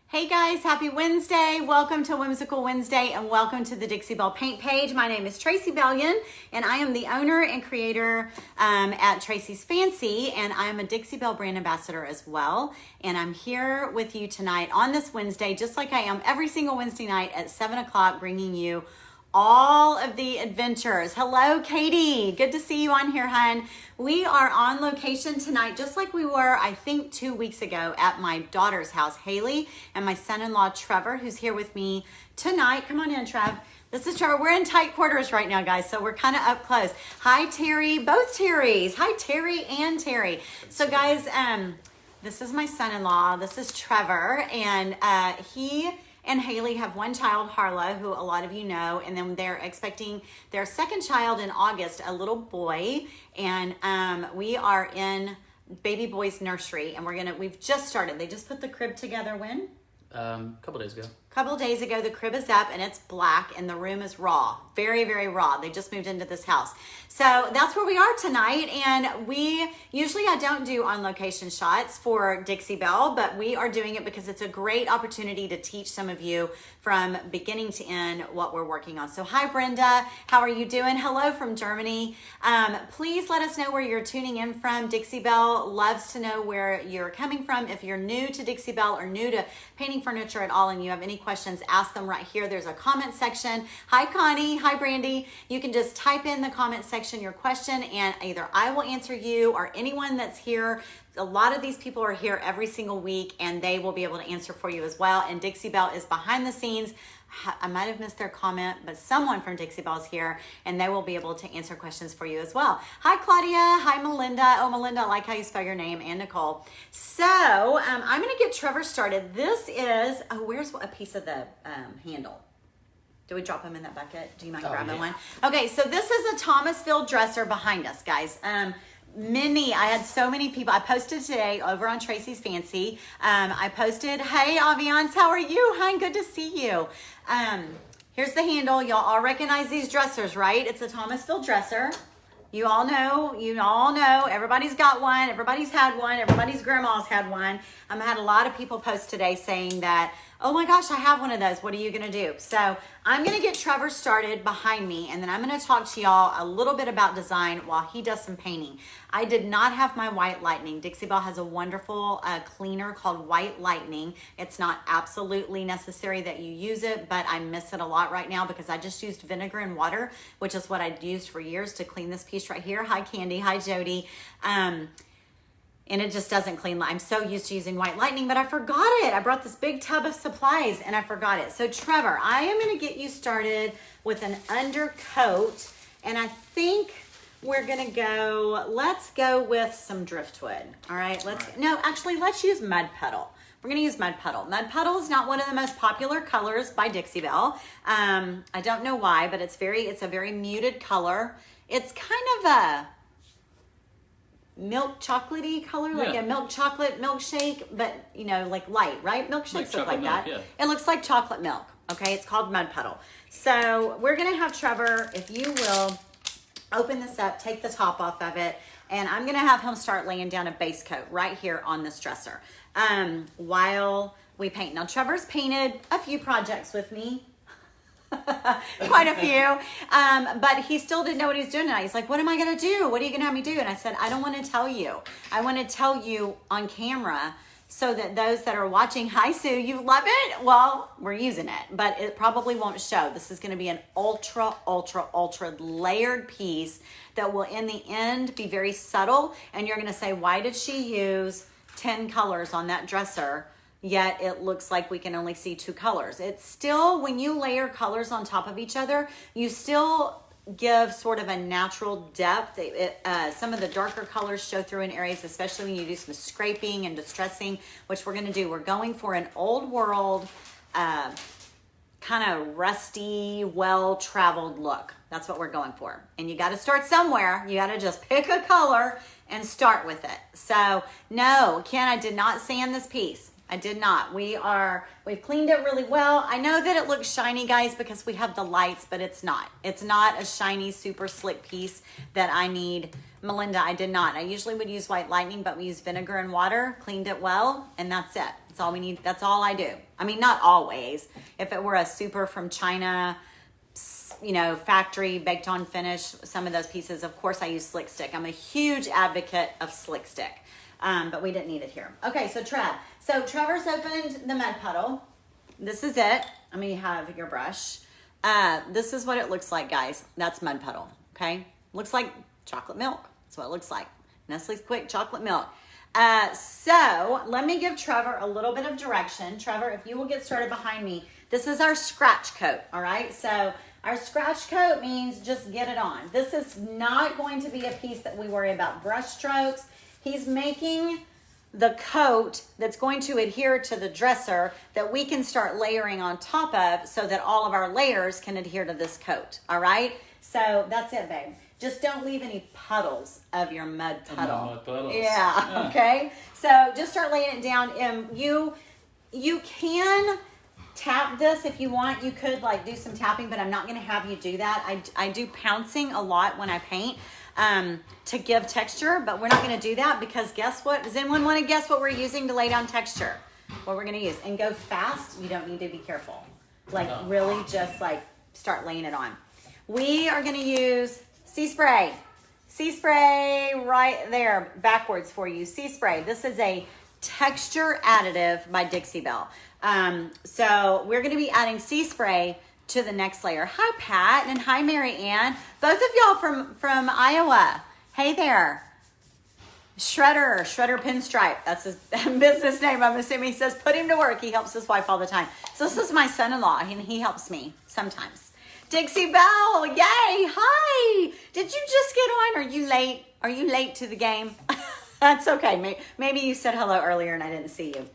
Hey guys, happy Wednesday. Welcome to Whimsical Wednesday and welcome to the Dixie Belle Paint Page. My name is Tracey Bellion and I am the owner and creator at Tracey's Fancy, and I'm a Dixie Belle brand ambassador as well. And I'm here with you tonight on this Wednesday, just like I am every single Wednesday night at 7 o'clock, bringing you all of the adventures. Hello, Katie. Good to see you on here, hun. We are on location tonight, just like we were, I think, 2 weeks ago at my daughter's house, Haley, and my son-in-law, Trevor, who's here with me tonight. Come on in, Trev. This is Trevor. We're in tight quarters right now, guys, so we're kind of up close. Hi, Terry. Both Terrys. Hi, Terry and Terry. So, guys, this is my son-in-law. This is Trevor, and he and Haley have one child, Harlow, who a lot of you know, and then they're expecting their second child in August, a little boy, and we are in baby boy's nursery, and we've just started. They just put the crib together when? A couple days ago. Couple days ago. The crib is up and it's black and the room is raw, very, very raw. They just moved into this house. So that's where we are tonight. And I don't do on location shots for Dixie Belle, but we are doing it because it's a great opportunity to teach some of you from beginning to end what we're working on. So hi, Brenda, how are you doing? Hello from Germany. Please let us know where you're tuning in from. Dixie Belle loves to know where you're coming from. If you're new to Dixie Belle or new to painting furniture at all and you have any questions, ask them right here. There's a comment section. Hi, Connie. Hi, Brandy. You can just type in the comment section your question and either I will answer you or anyone that's here. A lot of these people are here every single week and they will be able to answer for you as well. And Dixie Belle is behind the scenes. I might have missed their comment, but someone from Dixie Belle is here and they will be able to answer questions for you as well. Hi, Claudia. Hi, Melinda. Oh, Melinda, I like how you spell your name, and Nicole. So I'm going to get Trevor started. This is, where's a piece of the handle? Do we drop them in that bucket? Do you mind grabbing one? Okay, so this is a Thomasville dresser behind us, guys. I had so many people. I posted today over on Tracey's Fancy. I posted, hey, Aviance, how are you? Hi, good to see you. Here's the handle. Y'all all recognize these dressers, right? It's a Thomasville dresser. You all know, everybody's got one, everybody's had one, everybody's grandma's had one. I had a lot of people post today saying that, oh my gosh, I have one of those. What are you gonna do? So I'm gonna get Trevor started behind me and then I'm gonna talk to y'all a little bit about design while he does some painting. I did not have my White Lightning. Dixie Belle has a wonderful cleaner called White Lightning. It's not absolutely necessary that you use it, but I miss it a lot right now because I just used vinegar and water, which is what I'd used for years to clean this piece right here. Hi, Candy. Hi, Jody. And it just doesn't clean. I'm so used to using White Lightning, but I forgot it. I brought this big tub of supplies and I forgot it. So Trevor, I am gonna get you started with an undercoat, and I think we're gonna let's go with some driftwood. All right, let's use Mud Puddle. We're gonna use Mud Puddle. Mud Puddle is not one of the most popular colors by Dixie Belle. I don't know why, but it's a very muted color. It's kind of a milk chocolatey color, like a milk chocolate milkshake, but like light, right? Milkshakes look like that. Yeah. It looks like chocolate milk. Okay, it's called Mud Puddle. So we're gonna have Trevor, if you will, open this up, take the top off of it, and I'm gonna have him start laying down a base coat right here on this dresser while we paint. Now Trevor's painted a few projects with me. Quite a few, but he still didn't know what he was doing tonight. He's like, what am I gonna do? What are you gonna have me do? And I said, I don't want to tell you. I want to tell you on camera so that those that are watching, hi Sue, you love it? Well, we're using it, but it probably won't show. This is gonna be an ultra layered piece that will in the end be very subtle, and you're gonna say, why did she use 10 colors on that dresser? Yet it looks like we can only see 2 colors. It's still, when you layer colors on top of each other, you still give sort of a natural depth. Some of the darker colors show through in areas, especially when you do some scraping and distressing, which we're gonna do. We're going for an old world, kind of rusty, well-traveled look. That's what we're going for. And you gotta start somewhere. You gotta just pick a color and start with it. So no, Ken, I did not sand this piece. I did not. We've cleaned it really well. I know that it looks shiny, guys, because we have the lights, but it's not. It's not a shiny, super slick piece that I need Melinda, I did not. I usually would use White Lightning, but we used vinegar and water, cleaned it well, and that's it. That's all we need. That's all I do. I mean, not always. If it were a super from China, you know, factory baked on finish, some of those pieces, of course I use Slick Stick. I'm a huge advocate of Slick Stick, but we didn't need it here. Okay, so Trevor's opened the mud puddle. This is it. I mean, you have your brush. This is what it looks like, guys. That's mud puddle, okay? Looks like chocolate milk. That's what it looks like. Nestle's Quick chocolate milk. So let me give Trevor a little bit of direction. Trevor, if you will get started behind me, this is our scratch coat, all right? So our scratch coat means just get it on. This is not going to be a piece that we worry about brush strokes. He's making the coat that's going to adhere to the dresser that we can start layering on top of so that all of our layers can adhere to this coat, all right? So that's it, babe. Just don't leave any puddles of your mud puddle. Mud puddles. Yeah, okay? So just start laying it down. You can tap this if you want. You could like do some tapping, but I'm not gonna have you do that. I do pouncing a lot when I paint to give texture, but we're not gonna do that because guess what? Does anyone wanna guess what we're using to lay down texture? What we're gonna use? And go fast, you don't need to be careful. Like really just like start laying it on. We are gonna use Sea Spray. Sea Spray right there, backwards for you. Sea Spray. This is a texture additive by Dixie Belle. So we're going to be adding Sea Spray to the next layer. Hi, Pat, and hi, Mary Ann. Both of y'all from Iowa. Hey there. Shredder Pinstripe. That's his business name. I'm assuming. He says, put him to work. He helps his wife all the time. So this is my son-in-law, and he helps me sometimes. Dixie Belle, yay, hi. Did you just get on? Are you late? Are you late to the game? That's okay. Maybe you said hello earlier and I didn't see you.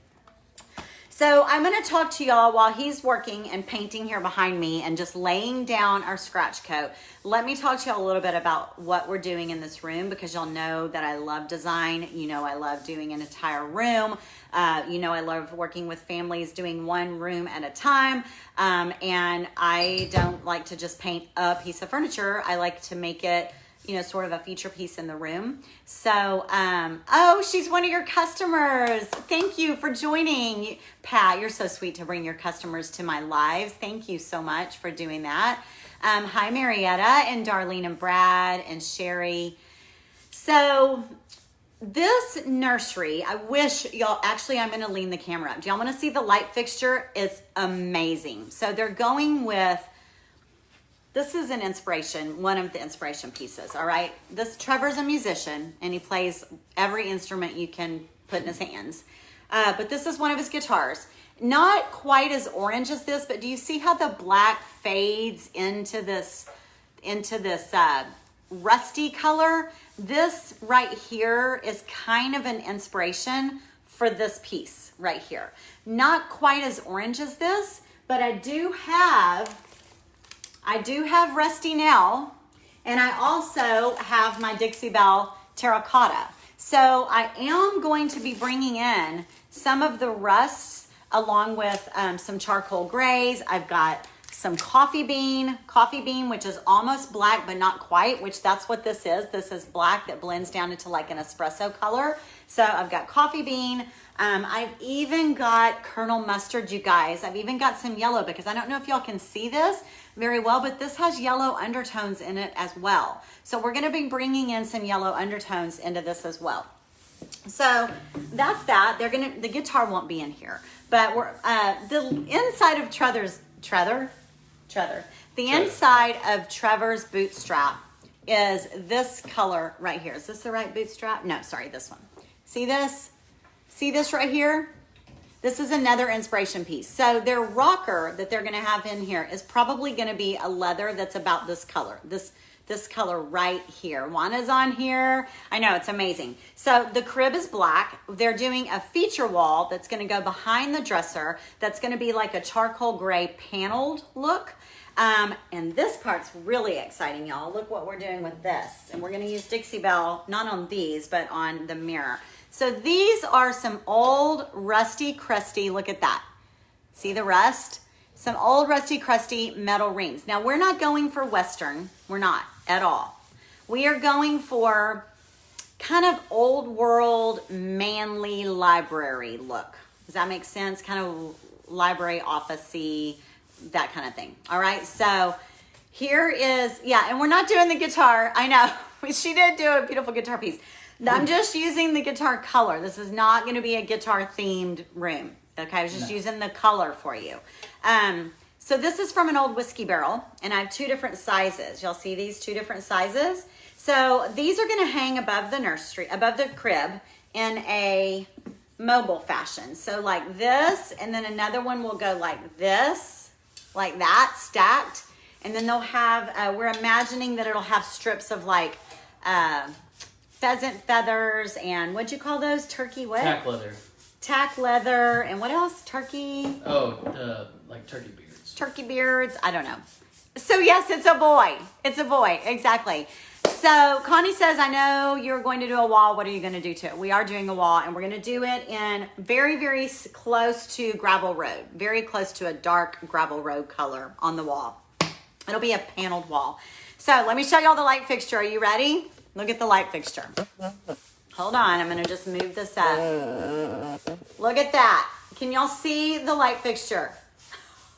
So I'm going to talk to y'all while he's working and painting here behind me and just laying down our scratch coat. Let me talk to y'all a little bit about what we're doing in this room because y'all know that I love design. You know I love doing an entire room. You know I love working with families doing one room at a time. And I don't like to just paint a piece of furniture. I like to make it, you know, sort of a feature piece in the room. So, oh, she's one of your customers. Thank you for joining. Pat, you're so sweet to bring your customers to my lives. Thank you so much for doing that. Hi, Marietta and Darlene and Brad and Sherry. So this nursery, I wish y'all, actually, I'm going to lean the camera up. Do y'all want to see the light fixture? It's amazing. So they're going with, this is an inspiration, one of the inspiration pieces, all right? Trevor's a musician, and he plays every instrument you can put in his hands. But this is one of his guitars. Not quite as orange as this, but do you see how the black fades into this rusty color? This right here is kind of an inspiration for this piece right here. Not quite as orange as this, but I do have Rusty Nail, and I also have my Dixie Belle Terra Cotta. So I am going to be bringing in some of the rusts along with some charcoal grays. I've got some coffee bean, which is almost black, but not quite, which that's what this is. This is black that blends down into like an espresso color. So I've got coffee bean. I've even got Colonel Mustard, you guys. I've even got some yellow because I don't know if y'all can see this very well, but this has yellow undertones in it as well. So we're going to be bringing in some yellow undertones into this as well. So that's that. The guitar won't be in here, but we're the inside of the inside of Trevor's bootstrap is this color right here. Is this the right bootstrap? No, sorry, this one. See this? See this right here? This is another inspiration piece. So their rocker that they're going to have in here is probably going to be a leather that's about this color. This color right here. Juana's on here. I know, it's amazing. So the crib is black. They're doing a feature wall that's going to go behind the dresser. That's going to be like a charcoal gray paneled look. And this part's really exciting, y'all. Look what we're doing with this. And we're going to use Dixie Belle, not on these, but on the mirror. So these are some old rusty crusty, look at that. See the rust? Some old rusty crusty metal rings. Now we're not going for Western. We're not at all. We are going for kind of old world, manly library look. Does that make sense? Kind of library office-y, that kind of thing. All right, so here is, yeah, and we're not doing the guitar. I know, she did do a beautiful guitar piece. I'm just using the guitar color. This is not going to be a guitar themed room. Okay, I was just using the color for you. So this is from an old whiskey barrel, and I have 2 different sizes. Y'all see these 2 different sizes? So these are going to hang above the nursery, above the crib in a mobile fashion. So like this, and then another one will go like this, like that, stacked. And then they'll have, we're imagining that it'll have strips of like pheasant feathers and what'd you call those? Turkey what? Tack leather. Tack leather, and what else? Turkey? Oh, like turkey beards. Turkey beards, I don't know. So yes, it's a boy. It's a boy, exactly. So Connie says, I know you're going to do a wall. What are you going to do to it? We are doing a wall, and we're going to do it in very, very close to gravel road. Very close to a dark gravel road color on the wall. It'll be a paneled wall. So let me show you all the light fixture. Are you ready? Look at the light fixture. Hold on, I'm going to just move this up. Look at that. Can y'all see the light fixture?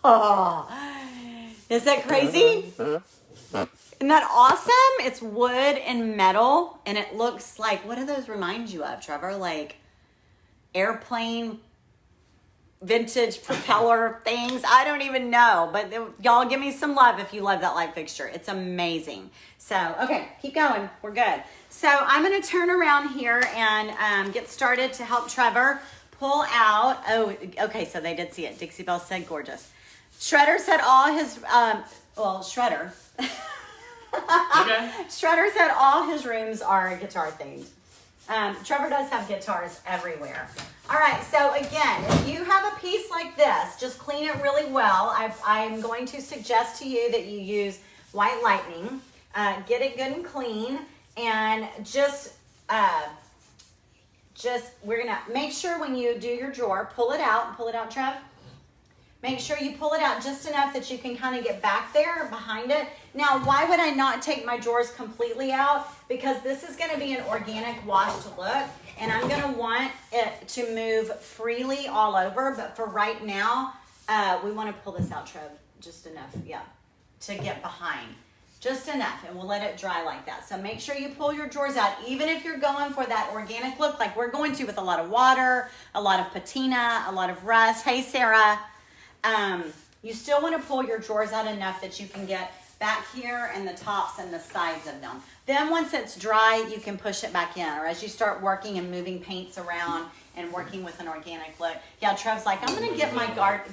Oh, is that crazy? Isn't that awesome? It's wood and metal, and it looks like, what do those remind you of, Trevor? Like airplane vintage propeller things. I don't even know, but y'all give me some love if you love that light fixture. It's amazing. So, okay, keep going. We're good. So I'm going to turn around here and get started to help Trevor pull out. Oh, okay, so they did see it. Dixie Belle said gorgeous. Shredder said all his, Shredder. Okay. Shredder said all his rooms are guitar themed. Trevor does have guitars everywhere. All right, so again, if you have a piece like this, just clean it really well. I'm going to suggest to you that you use White Lightning. Get it good and clean, and we're gonna make sure when you do your drawer, pull it out, Trev. Make sure you pull it out just enough that you can kind of get back there behind it. Now, why would I not take my drawers completely out? Because this is gonna be an organic washed look, and I'm gonna want it to move freely all over, but for right now, we wanna pull this out, Trev, just enough, yeah, to get behind. Just enough, and we'll let it dry like that. So make sure you pull your drawers out, even if you're going for that organic look like we're going to with a lot of water, a lot of patina, a lot of rust. Hey, Sarah. You still want to pull your drawers out enough that you can get back here and the tops and the sides of them. Then once it's dry, you can push it back in, or as you start working and moving paints around and working with an organic look. Yeah, Trev's like, I'm going to get my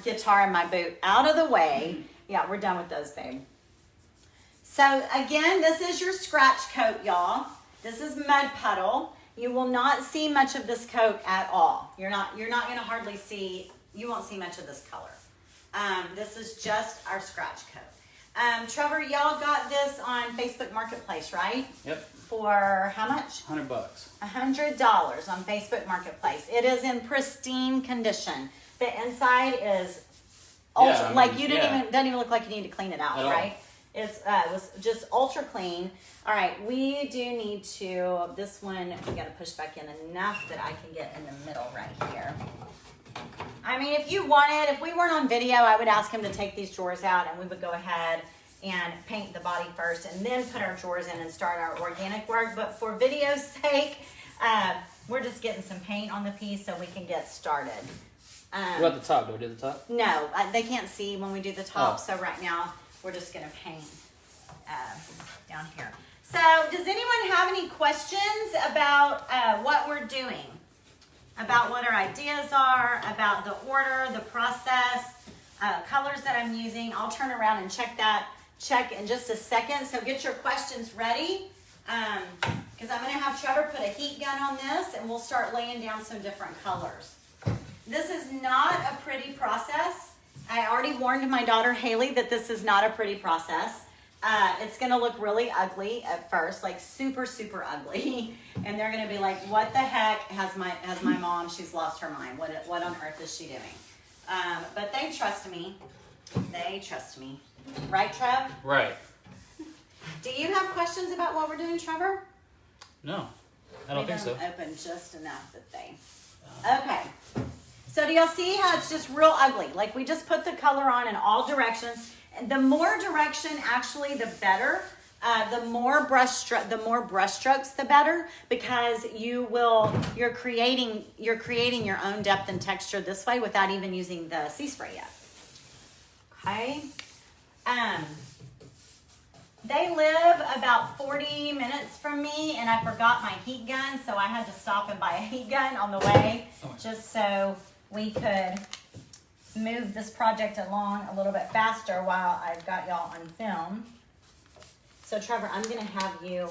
guitar and my boot out of the way. Yeah, we're done with those, babe. So again, this is your scratch coat, y'all. This is mud puddle. You will not see much of this coat at all. You're not going to hardly see, you won't see much of this color. This is just our scratch coat. Trevor, y'all got this on Facebook Marketplace, right? Yep. For how much? $100. $100 on Facebook Marketplace. It is in pristine condition. The inside is ultra, like you doesn't even look like you need to clean it out, right? It was just ultra clean. All right, we do need to, this one, we got to push back in enough that I can get in the middle right here. I mean, if you wanted, if we weren't on video, I would ask him to take these drawers out and we would go ahead and paint the body first and then put our drawers in and start our organic work. But for video's sake, we're just getting some paint on the piece so we can get started. What about the top? Do we do the top? No, they can't see when we do the top. So right now, we're just going to paint down here. So does anyone have any questions about what we're doing? About what our ideas are, about the order, the process, colors that I'm using. I'll turn around and check in just a second. So get your questions ready because I'm going to have Trevor put a heat gun on this and we'll start laying down some different colors. This is not a pretty process. I already warned my daughter Haley that this is not a pretty process. It's gonna look really ugly at first, like super, super ugly. And they're gonna be like, what the heck has my mom, she's lost her mind. What on earth is she doing? But they trust me. They trust me. Right, Trev? Right. Do you have questions about what we're doing, Trevor? No. I don't think so. Open just enough that they. Okay. So do y'all see how it's just real ugly? Like we just put the color on in all directions. And the more direction, actually, the better. The more brush strokes, the better, because you're creating your own depth and texture this way without even using the sea spray yet. Okay. They live about 40 minutes from me, and I forgot my heat gun, so I had to stop and buy a heat gun on the way, just so we could move this project along a little bit faster while I've got y'all on film. So Trevor, I'm gonna have you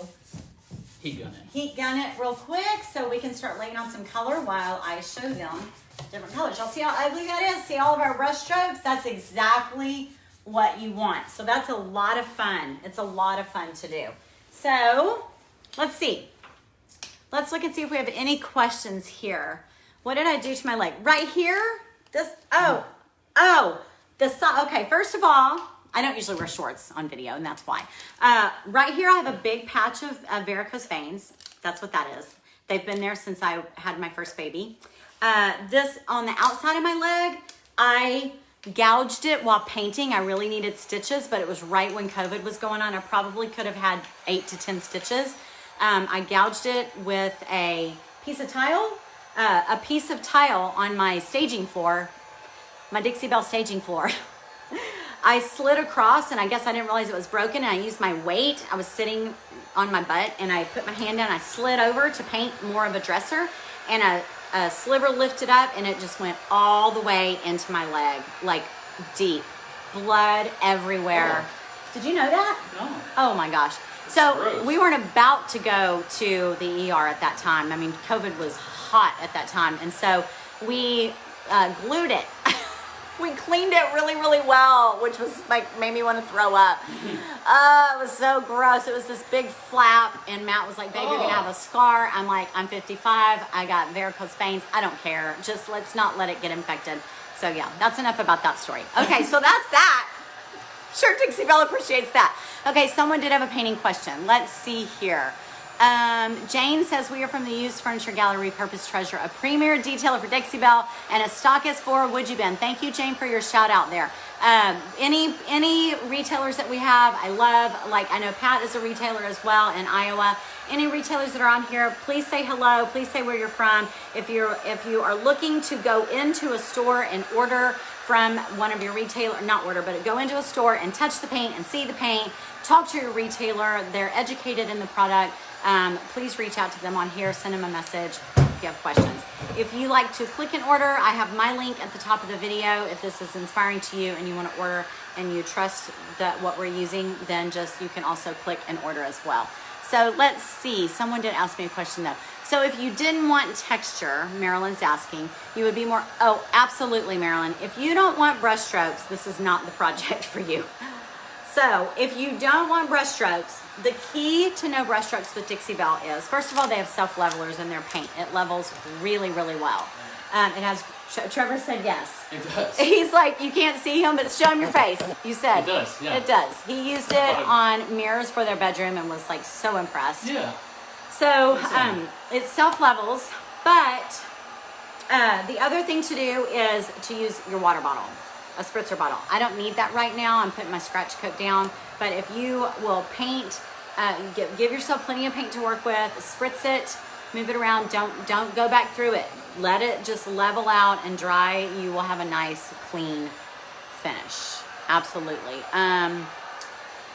heat gun it real quick so we can start laying on some color while I show them different colors. Y'all see how ugly that is? See all of our brush strokes? That's exactly what you want. So that's a lot of fun. It's a lot of fun to do. So let's see. Let's look and see if we have any questions here. What did I do to my leg? Right here? Okay, first of all, I don't usually wear shorts on video, and that's why. Right here, I have a big patch of varicose veins. That's what that is. They've been there since I had my first baby. This, on the outside of my leg, I gouged it while painting. I really needed stitches, but it was right when COVID was going on. I probably could have had 8 to 10 stitches. I gouged it with a piece of tile on my staging floor, my Dixie Belle staging floor. I slid across, and I guess I didn't realize it was broken, and I used my weight. I was sitting on my butt, and I put my hand down, and I slid over to paint more of a dresser, and a sliver lifted up, and it just went all the way into my leg, like deep. Blood everywhere. Oh. Did you know that? No. Oh my gosh. So we weren't about to go to the ER at that time. I mean, COVID was hot at that time, and so we glued it. We cleaned it really, really well, which was like, made me want to throw up. It was so gross. It was this big flap, and Matt was like, babe, you're gonna have a scar. I'm like, I'm 55, I got varicose veins, I don't care. Just let's not let it get infected. So yeah, that's enough about that story. Okay, so that's that. Sure, Dixie Belle appreciates that. Okay, someone did have a painting question. Let's see here. Jane says, we are from the Used Furniture Gallery, Purpose Treasure, a premier detailer for Dixie Belle and a stockist for Would You Ben. Thank you, Jane, for your shout out there. Any retailers that we have, I love. Like, I know Pat is a retailer as well in Iowa. Any retailers that are on here, please say hello. Please say where you're from. If you are looking to go into a store and order from one of your but go into a store and touch the paint and see the paint, talk to your retailer. They're educated in the product. Please reach out to them on here, send them a message if you have questions. If you like to click and order, I have my link at the top of the video. If this is inspiring to you and you want to order and you trust that what we're using, then you can also click and order as well. So let's see, someone did ask me a question though. So if you didn't want texture, Marilyn's asking, you would be more, oh, absolutely, Marilyn. If you don't want brush strokes, this is not the project for you. So if you don't want brush strokes, the key to no brush strokes with Dixie Belle is, first of all, they have self-levelers in their paint. It levels really, really well. It has, Trevor said yes. It does. He's like, you can't see him, but show him your face. You said. It does, yeah. It does. He used it on mirrors for their bedroom and was like so impressed. Yeah. So it self-levels, but the other thing to do is to use your water bottle. A spritzer bottle. I don't need that right now. I'm putting my scratch coat down, but if you will paint, give yourself plenty of paint to work with, spritz it, move it around, don't go back through it. Let it just level out and dry. You will have a nice clean finish. Absolutely.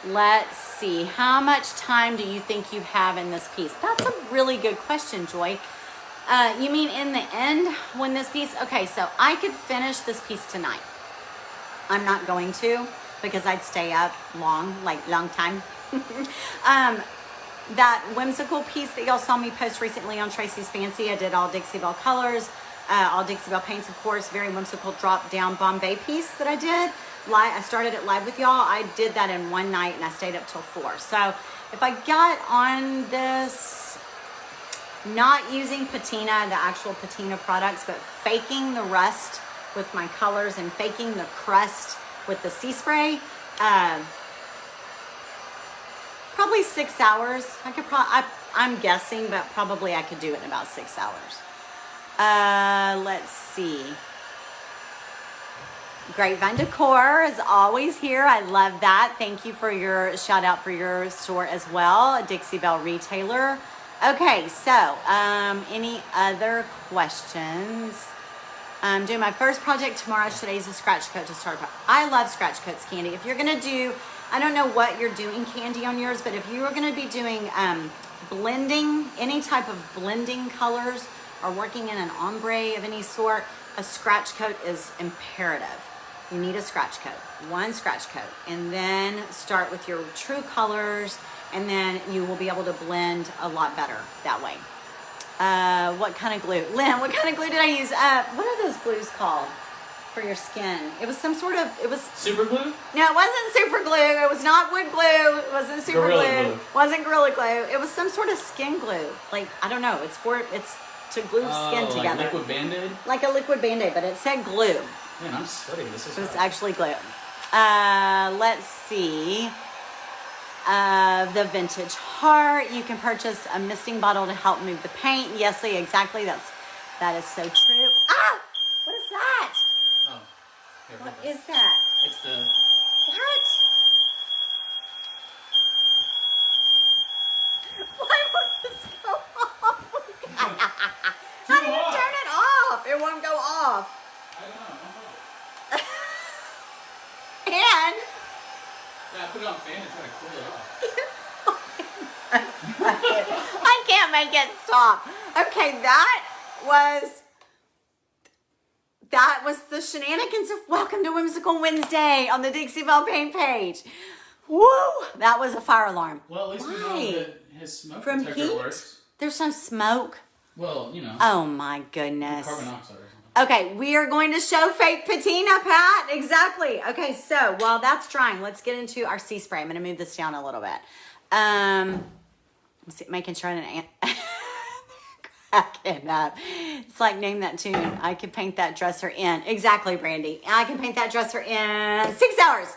Let's see, how much time do you think you have in this piece? That's a really good question, Joy. You mean in the end when this piece, okay, so I could finish this piece tonight. I'm not going to because I'd stay up long time. That whimsical piece that y'all saw me post recently on Tracey's Fancy, I did all Dixie Belle colors, all Dixie Belle paints, of course, very whimsical drop down Bombay piece that I did. I started it live with y'all. I did that in one night and I stayed up till 4. So if I got on this, not using patina, the actual patina products, but faking the rust with my colors and faking the crust with the sea spray, probably 6 hours. I'm guessing, but probably I could do it in about 6 hours. Let's see. Grapevine Decor is always here. I love that. Thank you for your shout out for your store as well, a Dixie Belle retailer. Okay, so any other questions? I'm doing my first project tomorrow. Today's a scratch coat to start. I love scratch coats, Candy. If you're gonna do, I don't know what you're doing, Candy, on yours, but if you are gonna be doing blending, any type of blending colors or working in an ombre of any sort, a scratch coat is imperative. You need a scratch coat, one scratch coat, and then start with your true colors, and then you will be able to blend a lot better that way. What kind of glue? Lynn, what kind of glue did I use? What are those glues called for your skin? It was some sort of, it was... Super glue? No, it wasn't super glue. It was not wood glue. It wasn't super glue. It wasn't Gorilla Glue. It was some sort of skin glue. Like, I don't know. It's to glue skin together. Like liquid Band-Aid? Like a liquid Band-Aid, but it said glue. Man, I'm sweating. This is It was actually glue. Let's see. The vintage heart. You can purchase a misting bottle to help move the paint. Yes, Lee, exactly. That is so true. Ah! What is that? Oh. Here, What is that? It's the... What? Why won't this go off? How do you turn it off? It won't go off. I don't know. And Yeah, I put it on fan and try to cool it off. I can't make it stop. Okay, that was the shenanigans of Welcome to Whimsical Wednesday on the Dixie Belle Paint page. Woo! That was a fire alarm. Well, at least we know that his smoke From detector heat? works. There's no smoke. Well, you know. Oh my goodness. Carbon dioxide or something. Okay, we are going to show fake patina, Pat. Exactly. Okay, so while that's drying, let's get into our sea spray. I'm going to move this down a little bit. Let's see, making sure I didn't cracking up. It's like name that tune. I could paint that dresser in. Exactly, Brandy. I can paint that dresser in 6 hours.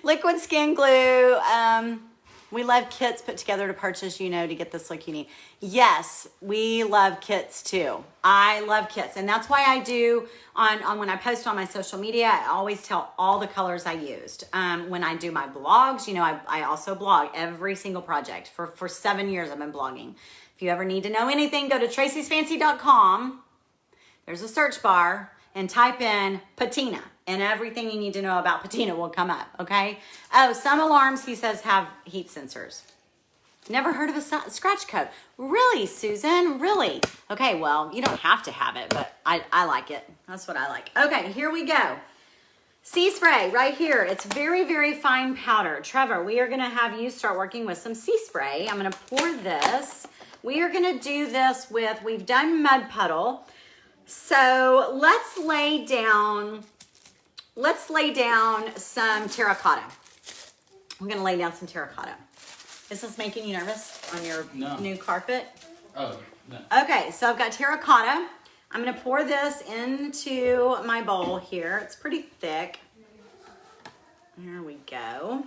Liquid skin glue. We love kits put together to purchase, to get this look you need. Yes, we love kits too. I love kits. And that's why I do on when I post on my social media, I always tell all the colors I used. When I do my blogs, I also blog every single project. For 7 years I've been blogging. If you ever need to know anything, go to traceysfancy.com. There's a search bar and type in patina. And everything you need to know about patina will come up, okay? Oh, some alarms, he says, have heat sensors. Never heard of a scratch coat. Really, Susan? Really? Okay, well, you don't have to have it, but I like it. That's what I like. Okay, here we go. Sea spray right here. It's very, very fine powder. Trevor, we are going to have you start working with some sea spray. I'm going to pour this. We are going to do this with, we've done mud puddle. So let's lay down some Terra Cotta. We're going to lay down some Terra Cotta. Is this making you nervous on your new carpet? Oh, no. Okay, so I've got Terra Cotta. I'm going to pour this into my bowl here. It's pretty thick. There we go.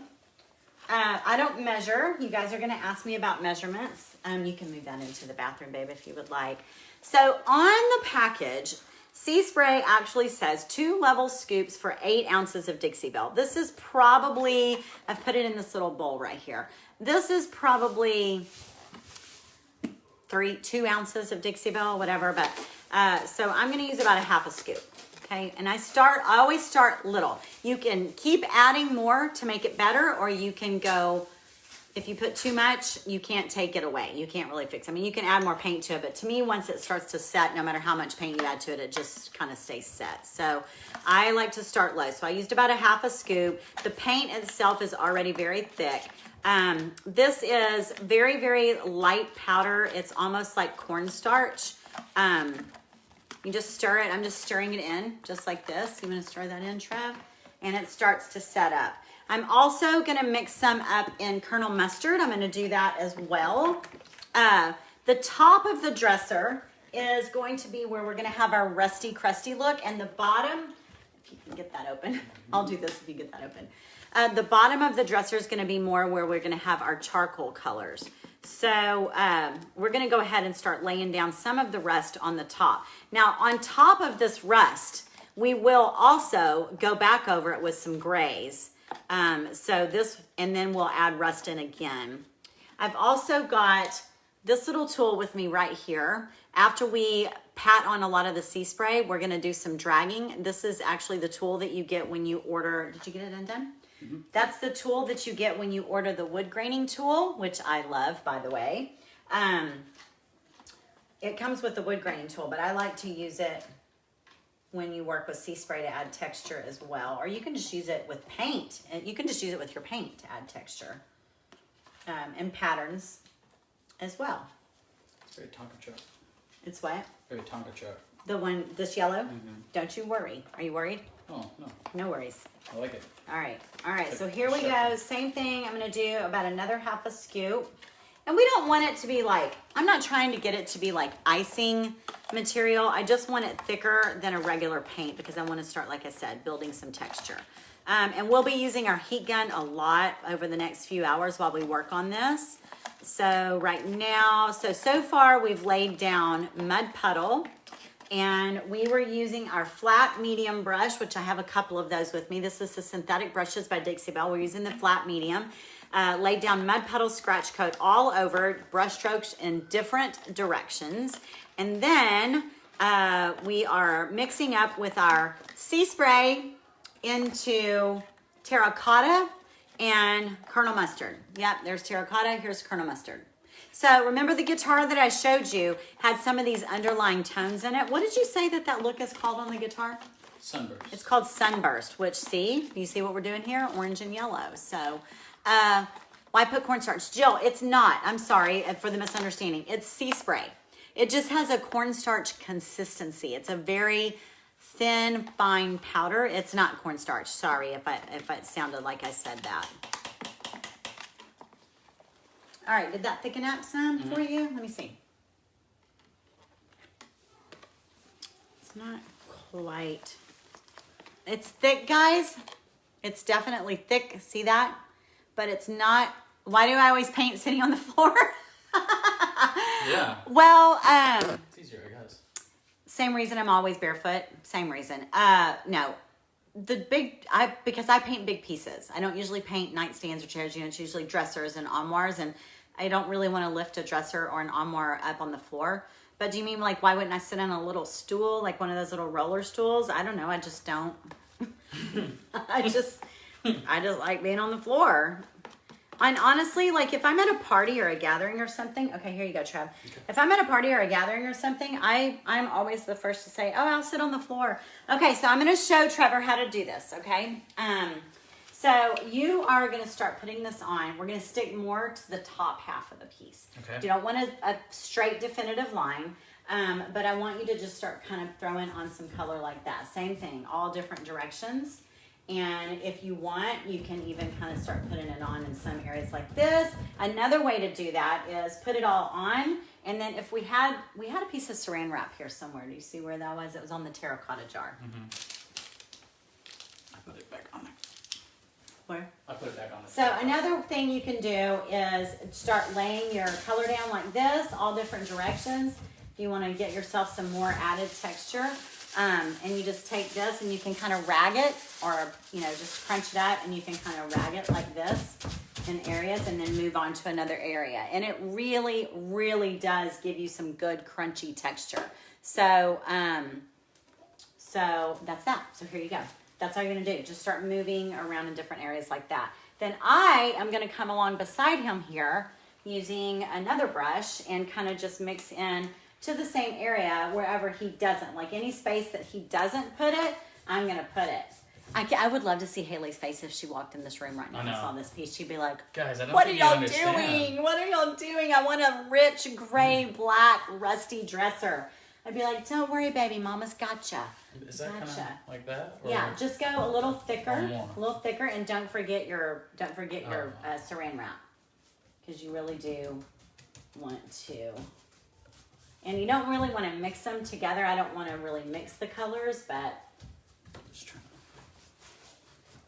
I don't measure. You guys are going to ask me about measurements. You can move that into the bathroom, babe, if you would like. So on the package, Sea Spray actually says 2 level scoops for 8 ounces of Dixie Belle. This is probably, I've put it in this little bowl right here. This is probably 2 ounces of Dixie Belle, whatever. But so I'm going to use about a half a scoop. Okay, and I always start little. You can keep adding more to make it better, or you can go, if you put too much, you can't take it away. You can't really fix it. I mean, you can add more paint to it, but to me, once it starts to set, no matter how much paint you add to it, it just kind of stays set. So I like to start low. So I used about a half a scoop. The paint itself is already very thick. This is very, very light powder. It's almost like cornstarch. You just stir it. I'm just stirring it in just like this. You want to stir that in, Trev? And it starts to set up. I'm also going to mix some up in Colonel Mustard. I'm going to do that as well. The top of the dresser is going to be where we're going to have our rusty, crusty look. And the bottom, if you can get that open, I'll do this if you get that open. The bottom of the dresser is going to be more where we're going to have our charcoal colors. So we're going to go ahead and start laying down some of the rust on the top. Now on top of this rust, we will also go back over it with some grays. And then we'll add rust in again. I've also got this little tool with me right here. After we pat on a lot of the sea spray, we're going to do some dragging. This is actually the tool that you get when you order. Did you get it undone? Mm-hmm. That's the tool that you get when you order the wood graining tool, which I love, by the way. It comes with the wood graining tool, but I like to use it when you work with sea spray to add texture as well. Or you can just use it with paint. You can just use it with your paint to add texture and patterns as well. It's very Tonka truck. It's what? Very Tonka truck. The one, this yellow? Mm-hmm. Don't you worry. Are you worried? Oh, no. No worries. I like it. All right. So here we go. Same thing. I'm going to do about another half a scoop. And we don't want it to be like, I'm not trying to get it to be like icing material. I just want it thicker than a regular paint because I want to start, like I said, building some texture. And we'll be using our heat gun a lot over the next few hours while we work on this. So right now, so far we've laid down mud puddle. And we were using our flat medium brush, which I have a couple of those with me. This is the Synthetic Brushes by Dixie Belle. We're using the flat medium. Laid down mud puddle scratch coat all over, brush strokes in different directions. And then we are mixing up with our sea spray into Terra Cotta and Colonel Mustard. Yep, there's Terra Cotta, here's Colonel Mustard. So remember the guitar that I showed you had some of these underlying tones in it. What did you say that look is called on the guitar? Sunburst. It's called Sunburst, which you see what we're doing here? Orange and yellow. So why put cornstarch? Jill, it's not. I'm sorry for the misunderstanding. It's sea spray. It just has a cornstarch consistency. It's a very thin, fine powder. It's not cornstarch. Sorry if it sounded like I said that. All right, did that thicken up some for you? Let me see. It's not quite. It's thick, guys. It's definitely thick. See that? But it's not. Why do I always paint sitting on the floor? Yeah. Well, It's easier, I guess. same reason I'm always barefoot. Same reason. No. Because I paint big pieces. I don't usually paint nightstands or chairs. It's usually dressers and armoires, and I don't really want to lift a dresser or an armoire up on the floor. But do you mean like, why wouldn't I sit on a little stool, like one of those little roller stools? I don't know. I just don't. I just like being on the floor. And honestly, like if I'm at a party or a gathering or something, okay, here you go, Trev. Okay. If I'm at a party or a gathering or something, I'm always the first to say, oh, I'll sit on the floor. Okay, so I'm going to show Trevor how to do this, okay? So you are going to start putting this on. We're going to stick more to the top half of the piece. Okay. You don't want a straight definitive line, but I want you to just start kind of throwing on some color like that. Same thing, all different directions. And if you want, you can even kind of start putting it on in some areas like this. Another way to do that is put it all on. And then if we had a piece of saran wrap here somewhere. Do you see where that was? It was on the Terra Cotta jar. Mm-hmm. I put it back on there. Where? I put it back on there. So another thing you can do is start laying your color down like this, all different directions. If you want to get yourself some more added texture. And you just take this and you can kind of rag it, or just crunch it up and you can kind of rag it like this in areas and then move on to another area. And it really, really does give you some good crunchy texture. So that's that. So here you go. That's all you're gonna do. Just start moving around in different areas like that. Then I am gonna come along beside him here using another brush and kind of just mix in to the same area wherever he doesn't. Like any space that he doesn't put it, I'm gonna put it. I would love to see Haley's face if she walked in this room right now and saw this piece. She'd be like, guys, I don't what think are y'all you understand. doing? What are y'all doing? I want a rich, gray, black, rusty dresser. I'd be like, don't worry, baby, mama's gotcha. Is that kind of like that? Or yeah, just go a little thicker, and don't forget your saran wrap, because you really do want to. And you don't really want to mix them together. I don't want to really mix the colors, but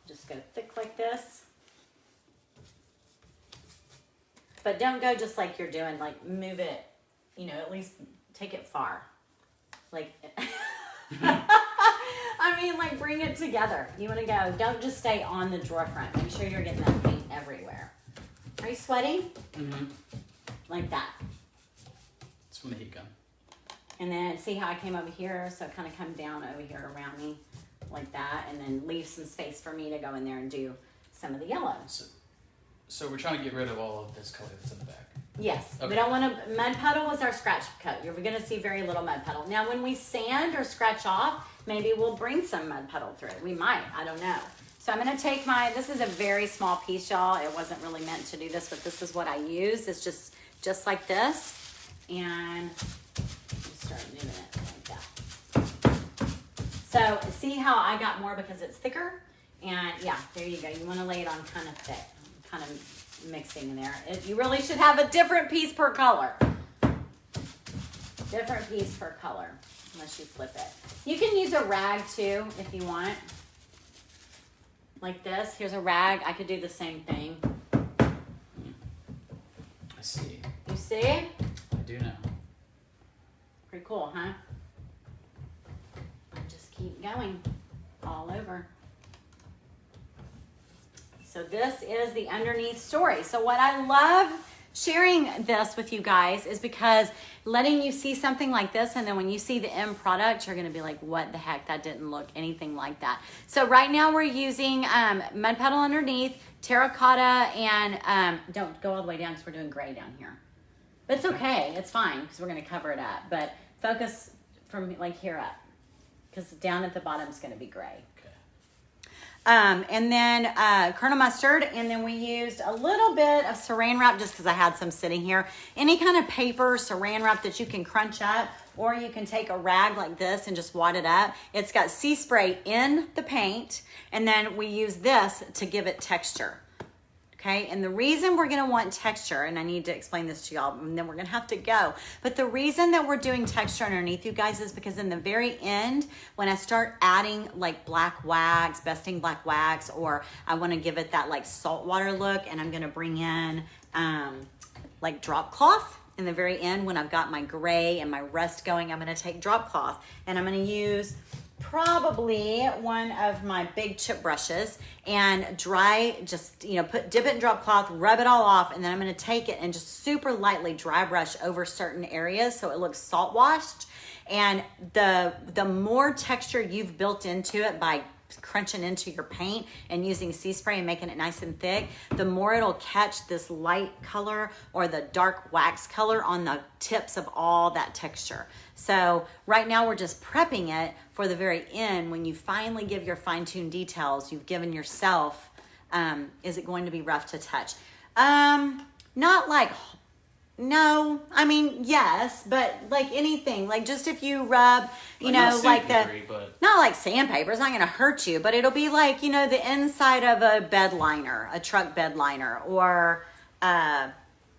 just go thick like this. But don't go just like you're doing, like move it, you know, at least take it far. Like, I mean, like bring it together. You want to go, don't just stay on the drawer front. Make sure you're getting that paint everywhere. Are you sweating? Mm-hmm. Like that. It's from the heat gun. And then see how I came over here? So kind of come down over here around me like that, and then leave some space for me to go in there and do some of the yellow. So we're trying to get rid of all of this color that's in the back. Yes, okay. We don't want to, mud puddle was our scratch coat. You're going to see very little mud puddle. Now when we sand or scratch off, maybe we'll bring some mud puddle through. We might, I don't know. So I'm going to take this is a very small piece, y'all. It wasn't really meant to do this, but this is what I use. It's just like this. And start moving it like that. So see how I got more because it's thicker? And yeah, there you go. You want to lay it on kind of thick, kind of mixing in there. You really should have a different piece per color. Different piece per color, unless you flip it. You can use a rag too if you want. Like this. Here's a rag. I could do the same thing. I see. You see? I do now. Pretty cool, huh? Just keep going all over. So this is the underneath story. So what I love sharing this with you guys is because letting you see something like this, and then when you see the end product, you're going to be like, what the heck? That didn't look anything like that. So right now we're using mud puddle underneath, Terra Cotta, and don't go all the way down because we're doing gray down here. But it's okay. It's fine because we're going to cover it up. But focus from like here up because down at the bottom is going to be gray. And then Colonel Mustard, and then we used a little bit of saran wrap just because I had some sitting here. Any kind of paper saran wrap that you can crunch up, or you can take a rag like this and just wad it up. It's got sea spray in the paint, and then we use this to give it texture. Okay, and the reason we're gonna want texture, and I need to explain this to y'all, and then we're gonna have to go. But the reason that we're doing texture underneath, you guys, is because in the very end, when I start adding like black wax, besting black wax, or I wanna give it that like saltwater look, and I'm gonna bring in like drop cloth. In the very end, when I've got my gray and my rust going, I'm gonna take drop cloth, and I'm gonna use probably one of my big chip brushes and dry, just, you know, dip it in drop cloth, rub it all off, and then I'm going to take it and just super lightly dry brush over certain areas so it looks salt washed. And the more texture you've built into it by crunching into your paint and using sea spray and making it nice and thick, the more it'll catch this light color or the dark wax color on the tips of all that texture. So right now we're just prepping it for the very end. When you finally give your fine-tuned details you've given yourself, is it going to be rough to touch? Not like, no, I mean, yes, but like anything, like just if you rub, you know, like not like sandpaper, it's not going to hurt you, but it'll be like, you know, the inside of a bed liner, a truck bed liner, or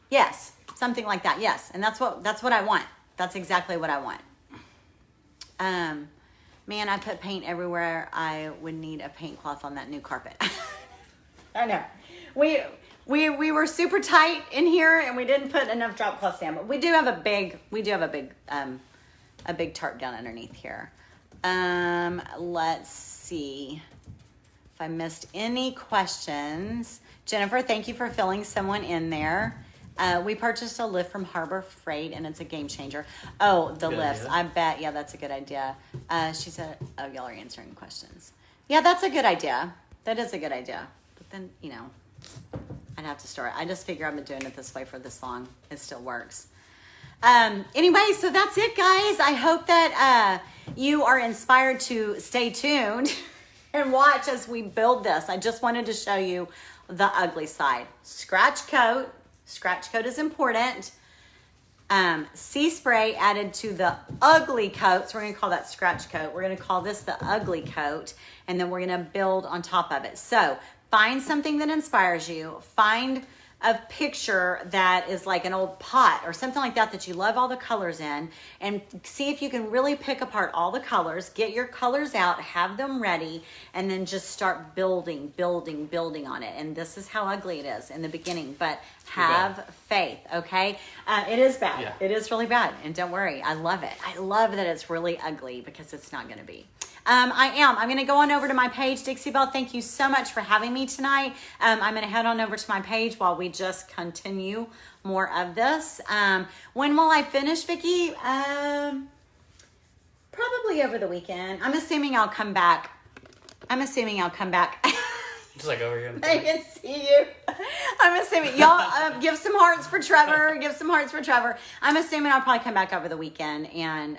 yes, something like that. Yes. And that's what I want. That's exactly what I want. Man, I put paint everywhere. I would need a paint cloth on that new carpet. I know. We were super tight in here and we didn't put enough drop cloths down, but we do have a big tarp down underneath here. Let's see if I missed any questions. Jennifer, thank you for filling someone in there. We purchased a lift from Harbor Freight and it's a game changer. Oh, the lifts. I bet. Yeah, that's a good idea. She said, oh, y'all are answering questions. Yeah, that's a good idea. That is a good idea. But then, you know, I'd have to start. I just figure I've been doing it this way for this long. It still works. Anyway, so that's it, guys. I hope that you are inspired to stay tuned and watch as we build this. I just wanted to show you the ugly side. Scratch coat. Scratch coat is important. Sea spray added to the ugly coat. So we're going to call that scratch coat. We're going to call this the ugly coat. And then we're going to build on top of it. So find something that inspires you. Find of picture that is like an old pot or something like that that you love all the colors in, and see if you can really pick apart all the colors, get your colors out, have them ready, and then just start building on it. And this is how ugly it is in the beginning, but have faith, okay? It is bad. Yeah. It is really bad, and don't worry, I love it. I love that it's really ugly because it's not gonna be. I'm going to go on over to my page. Dixie Belle, thank you so much for having me tonight. I'm going to head on over to my page while we just continue more of this. When will I finish, Vicki? Probably over the weekend. I'm assuming I'll come back. Just like over here. I can see you. I'm assuming y'all give some hearts for Trevor. I'm assuming I'll probably come back over the weekend, and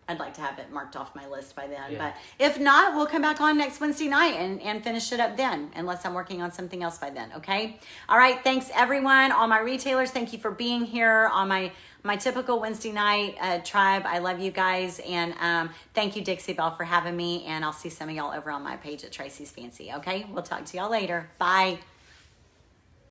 I'd like to have it marked off my list by then. Yeah. But if not, we'll come back on next Wednesday night and finish it up then, unless I'm working on something else by then. Okay. All right. Thanks everyone. All my retailers, thank you for being here on my typical Wednesday night tribe. I love you guys, and thank you, Dixie Belle, for having me. And I'll see some of y'all over on my page at Tracey's Fancy. Okay, we'll talk to y'all later. Bye.